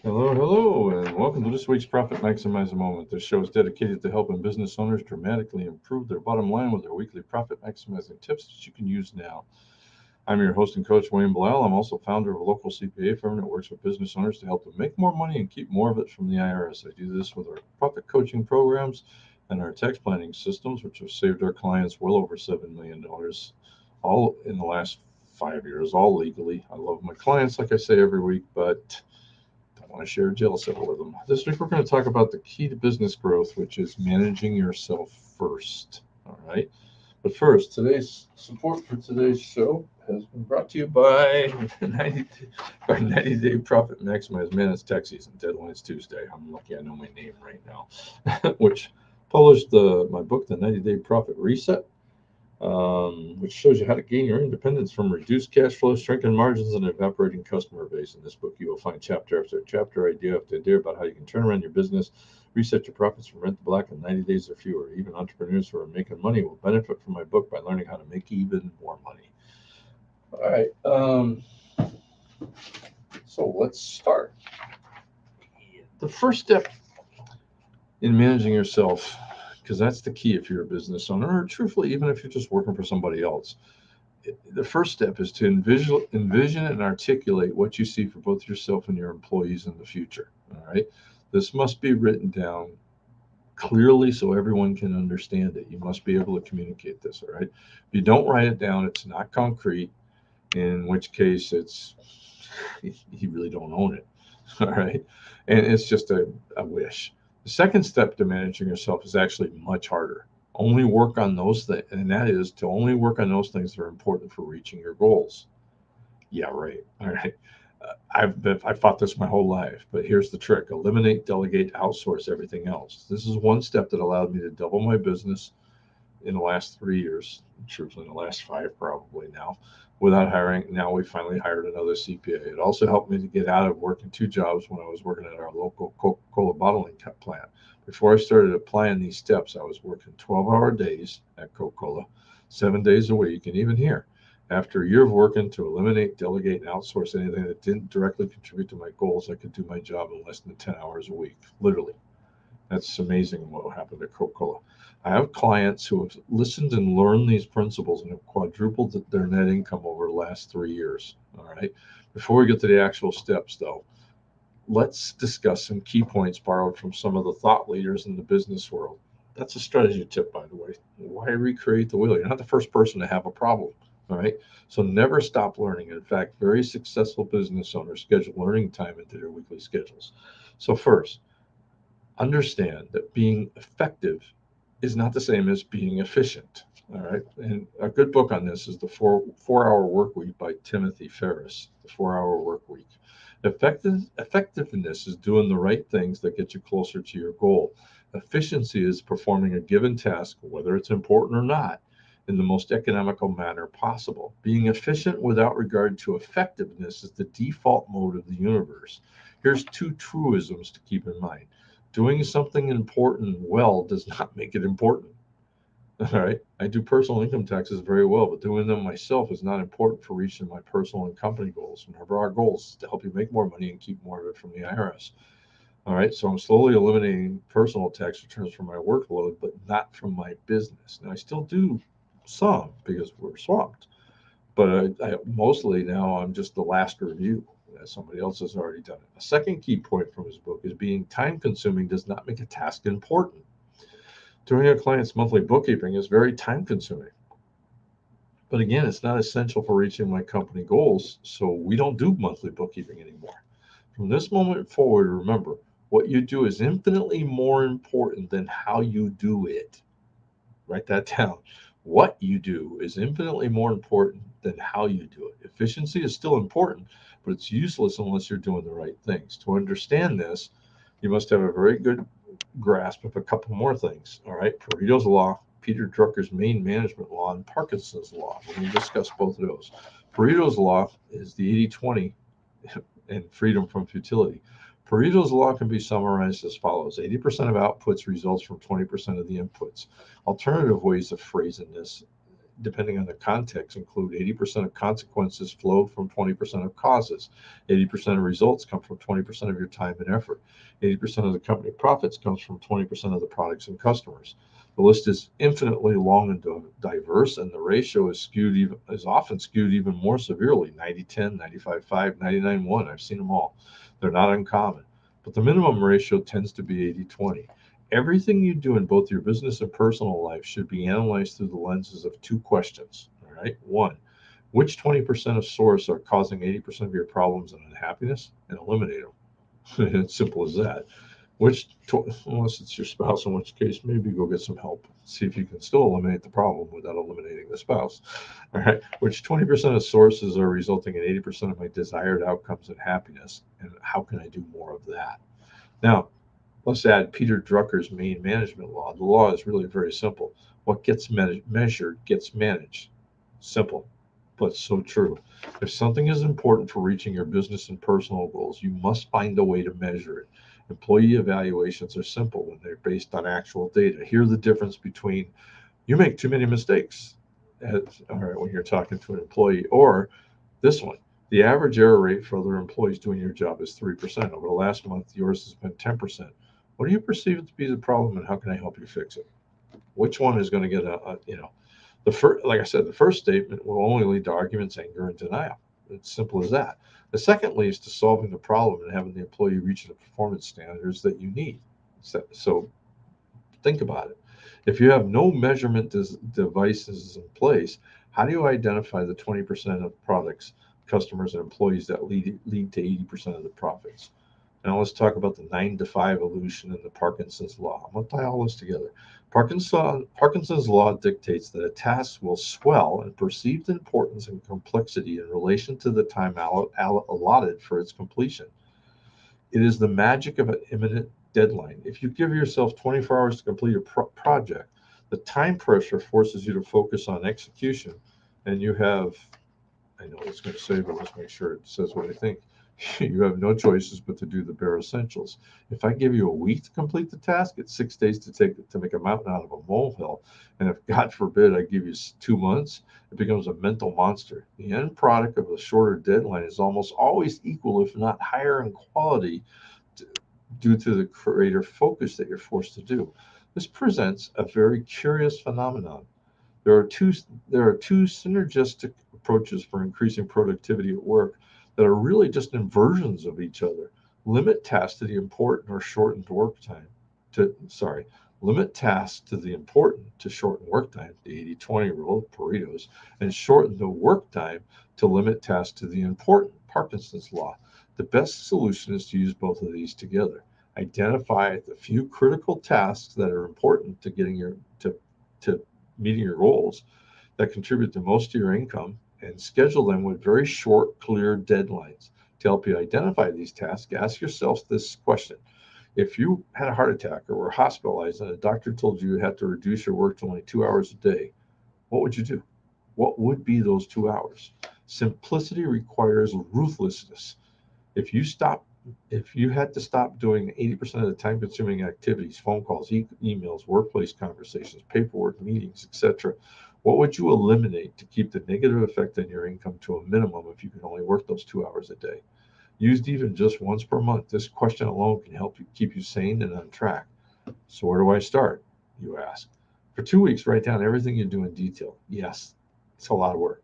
Hello, and welcome to this week's Profit Maximizer Moment. This show is dedicated to helping business owners dramatically improve their bottom line with their weekly profit maximizing tips that you can use now. I'm your host and coach, Wayne Blau. I'm also founder of a local CPA firm that works with business owners to help them make more money and keep more of it from the IRS. I do this with our profit coaching programs and our tax planning systems, which have saved our clients well over $7 million, all in the last 5 years, all legally. I love my clients, like I say every week, but don't want to share a jail cell with them. This week, we're going to talk about the key to business growth, which is managing yourself first. All right. But first, today's support for today's show has been brought to you by 90 our 90-day profit maximize. Man, it's tax season. Deadline's Tuesday. I'm lucky I know my name right now, which published my book, The 90-Day Profit Reset, which shows you how to gain your independence from reduced cash flow, shrinking margins, and evaporating customer base. In this book, you will find chapter after chapter, idea after idea about how you can turn around your business, reset your profits from rent to black in 90 days or fewer. Even entrepreneurs who are making money will benefit from my book by learning how to make even more money. All right. So let's start. The first step in managing yourself, because that's the key if you're a business owner, or truthfully, even if you're just working for somebody else, the first step is to envision and articulate what you see for both yourself and your employees in the future. All right. This must be written down clearly so everyone can understand it. You must be able to communicate this. All right. If you don't write it down, it's not concrete, in which case you really don't own it. All right. And it's just a wish. The second step to managing yourself is actually much harder. Only work on those things, and that is to only work on those things that are important for reaching your goals. Yeah, right. All right. I've fought this my whole life, but here's the trick: eliminate, delegate, outsource everything else. This is one step that allowed me to double my business in the last 3 years, truthfully in the last five probably now, without hiring. Now we finally hired another CPA. It also helped me to get out of working two jobs when I was working at our local Coca-Cola bottling plant. Before I started applying these steps, I was working 12-hour days at Coca-Cola, 7 days a week, and even here. After a year of working to eliminate, delegate, and outsource anything that didn't directly contribute to my goals, I could do my job in less than 10 hours a week, literally. That's amazing what happened at Coca-Cola. I have clients who have listened and learned these principles and have quadrupled their net income over the last 3 years. All right. Before we get to the actual steps, though, let's discuss some key points borrowed from some of the thought leaders in the business world. That's a strategy tip, by the way. Why recreate the wheel? You're not the first person to have a problem. All right. So never stop learning. In fact, very successful business owners schedule learning time into their weekly schedules. So, first, understand that being effective is not the same as being efficient. All right. And a good book on this is the Four Hour Work Week by Timothy Ferriss. The 4 Hour Work Week. Effectiveness is doing the right things that get you closer to your goal. Efficiency is performing a given task, whether it's important or not, in the most economical manner possible. Being efficient without regard to effectiveness is the default mode of the universe. Here's two truisms to keep in mind. Doing something important well does not make it important. All right. I do personal income taxes very well, but doing them myself is not important for reaching my personal and company goals. Remember, our goals is to help you make more money and keep more of it from the IRS. All right. So I'm slowly eliminating personal tax returns from my workload, but not from my business. Now, I still do some because we're swamped, but mostly now I'm just the last review. Somebody else has already done it. A second key point from his book is being time consuming does not make a task important. Doing a client's monthly bookkeeping is very time consuming. But again, it's not essential for reaching my company goals, so we don't do monthly bookkeeping anymore. From this moment forward, remember, what you do is infinitely more important than how you do it. Write that down. What you do is infinitely more important than how you do it. Efficiency is still important, but it's useless unless you're doing the right things. To understand this, you must have a very good grasp of a couple more things. All right. Pareto's law, Peter Drucker's main management law, and Parkinson's law. We're going to discuss both of those. Pareto's law is the 80-20 and freedom from futility. Pareto's law can be summarized as follows: 80% of outputs results from 20% of the inputs. Alternative ways of phrasing this depending on the context, include 80% of consequences flow from 20% of causes. 80% of results come from 20% of your time and effort. 80% of the company profits comes from 20% of the products and customers. The list is infinitely long and diverse, and the ratio is often skewed even more severely: 90-10, 95-5, 99-1. I've seen them all. They're not uncommon. But the minimum ratio tends to be 80-20. Everything you do in both your business and personal life should be analyzed through the lenses of two questions. All right. One, which 20% of source are causing 80% of your problems and unhappiness, and eliminate them. It's simple as that. Unless it's your spouse, in which case maybe go get some help. See if you can still eliminate the problem without eliminating the spouse. All right. Which 20% of sources are resulting in 80% of my desired outcomes and happiness, and how can I do more of that? Now, let's add Peter Drucker's main management law. The law is really very simple. What gets measured gets managed. Simple, but so true. If something is important for reaching your business and personal goals, you must find a way to measure it. Employee evaluations are simple when they're based on actual data. Here's the difference between you make too many mistakes, all right, when you're talking to an employee, or this one. The average error rate for other employees doing your job is 3%. Over the last month, yours has been 10%. What do you perceive to be the problem, and how can I help you fix it? Which one is going to get the first? Like I said, the first statement will only lead to arguments, anger, and denial. It's simple as that. The second leads to solving the problem and having the employee reach the performance standards that you need. So think about it. If you have no measurement devices in place, how do you identify the 20% of products, customers, and employees that lead to 80% of the profits? Now let's talk about the 9-to-5 illusion and the Parkinson's law. I'm going to tie all this together. Parkinson's law dictates that a task will swell in perceived importance and complexity in relation to the time allotted for its completion. It is the magic of an imminent deadline. If you give yourself 24 hours to complete a project, the time pressure forces you to focus on execution, and you have, I know what it's going to say, but let's make sure it says what I think. You have no choices but to do the bare essentials. If I give you a week to complete the task, it's 6 days to make a mountain out of a molehill. And if, God forbid, I give you 2 months, it becomes a mental monster. The end product of a shorter deadline is almost always equal, if not higher in quality, due to the greater focus that you're forced to do. This presents a very curious phenomenon. There are two synergistic approaches for increasing productivity at work that are really just inversions of each other. Limit tasks to the important or shortened work time. Limit tasks to the important to shorten work time, the 80-20 rule, Pareto's, and shorten the work time to limit tasks to the important, Parkinson's law. The best solution is to use both of these together. Identify the few critical tasks that are important to to meeting your goals, that contribute the most to your income, and schedule them with very short, clear deadlines. To help you identify these tasks, ask yourself this question. If you had a heart attack or were hospitalized and a doctor told you had to reduce your work to only 2 hours a day, what would you do? What would be those 2 hours? Simplicity requires ruthlessness. If you had to stop doing 80% of the time-consuming activities, phone calls, emails, workplace conversations, paperwork, meetings, etc., what would you eliminate to keep the negative effect on your income to a minimum if you can only work those 2 hours a day? Used even just once per month, this question alone can help you keep you sane and on track. So where do I start, you ask? For 2 weeks, write down everything you do in detail. Yes, it's a lot of work.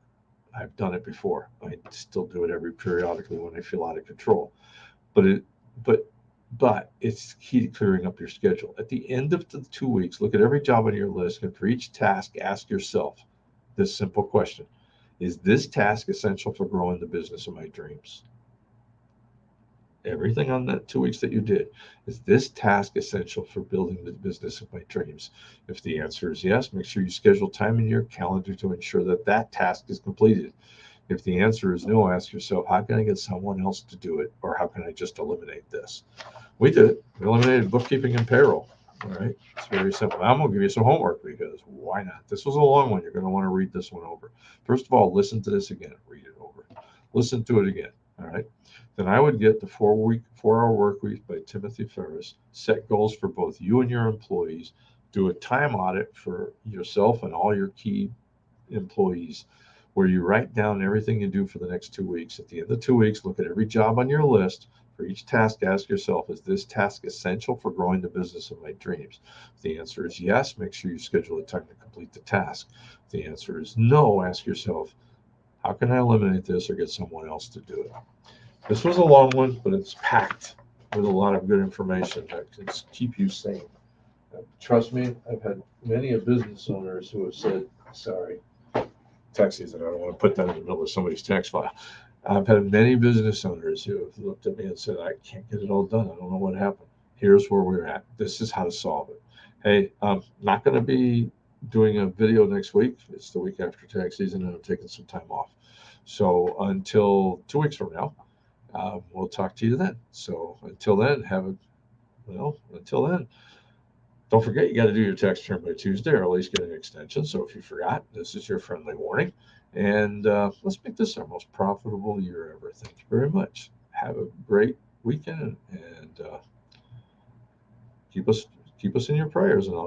I've done it before. I still do it periodically when I feel out of control. But it's key to clearing up your schedule. At the end of the 2 weeks, look at every job on your list, and for each task, ask yourself this simple question. Is this task essential for growing the business of my dreams? Everything on that 2 weeks that you did, is this task essential for building the business of my dreams? If the answer is yes, make sure you schedule time in your calendar to ensure that that task is completed. If the answer is no, ask yourself, how can I get someone else to do it? Or how can I just eliminate this? We did it. We eliminated bookkeeping and payroll. All right. It's very simple. I'm going to give you some homework because why not? This was a long one. You're going to want to read this one over. First of all, listen to this again. Read it over. Listen to it again. All right. Then I would get the 4-hour work week by Timothy Ferriss. Set goals for both you and your employees. Do a time audit for yourself and all your key employees, where you write down everything you do for the next 2 weeks. At the end of 2 weeks, look at every job on your list. For each task, ask yourself, is this task essential for growing the business of my dreams? If the answer is yes, make sure you schedule the time to complete the task. If the answer is no, ask yourself, how can I eliminate this or get someone else to do it? This was a long one, but it's packed with a lot of good information that can keep you sane. Trust me, I've had many of business owners who have said, sorry, tax season, I don't want to put that in the middle of somebody's tax file. I've had many business owners who have looked at me and said, I can't get it all done. I don't know what happened. Here's where we're at. This is how to solve it. Hey, I'm not going to be doing a video next week. It's the week after tax season, and I'm taking some time off. So until 2 weeks from now, we'll talk to you then. So until then, until then, don't forget, you got to do your tax return by Tuesday, or at least get an extension. So if you forgot, this is your friendly warning. And let's make this our most profitable year ever. Thank you very much. Have a great weekend, and keep us in your prayers, and I'll